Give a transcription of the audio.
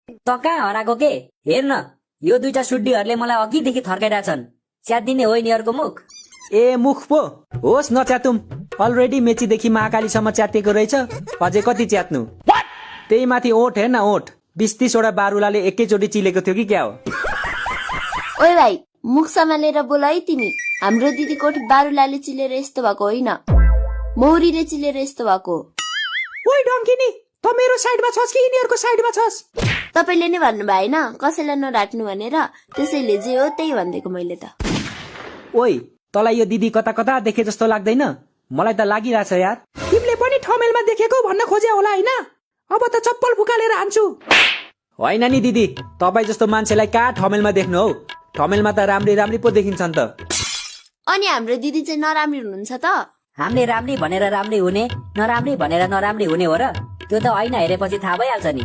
त कहाँ हराएको के? हेर्न, यो दुईटा सुड्डीहरूले मलाई अघिदेखि थर्काइरहेछन्। च्यातिदिने हो यिनीहरूको मुख। ए मुख पो होस् नच्यातुम। अलरेडी मेचीदेखि महाकालीसम्म च्यातिएको रहेछ, अझै कति च्यात्नु? त्यही माथि ओठ हेर्न, ओठ 20-30 वटा बारुलाले एकैचोटि चिलेको थियो कि क्या हो? ओइ भाइ, मुख सम्हालेर बोल है तिमी। हाम्रो दिदी कोठ बारुलाले चिलेर यस्तो भएको होइन, मौरीले चिलेर यस्तो भएको। ओइ डङ्किनी, त मेरो साइडमा छस् कि यिनीहरूको साइडमा छस्? तपाईले नै भन्नु भएन कसैलाई नराट्नु भनेर, त्यसैले जे हो त्यही भन्देको मैले त। ओइ, तँलाई यो दिदी कता कता देखे जस्तो लाग्दैन? मलाई त लागिरहेछ यार। तिमीले पनि ठमेलमा देखेको भन्न खोजे होला हैन? अब त चप्पल फुकालेर हान्छु। होइन नि दिदी, तपाईँ जस्तो मान्छेलाई कहाँ ठमेलमा देख्नु हौ? ठमेलमा त राम्री राम्री पो देखिन्छन् त। अनि हाम्रो दिदी चाहिँ नराम्री हुनुहुन्छ त? हामीले राम्री भनेर राम्री हुने, नराम्री भनेर नराम्री हुने हो र? त्यो त ऐना हेरेपछि थाहा भइहाल्छ नि।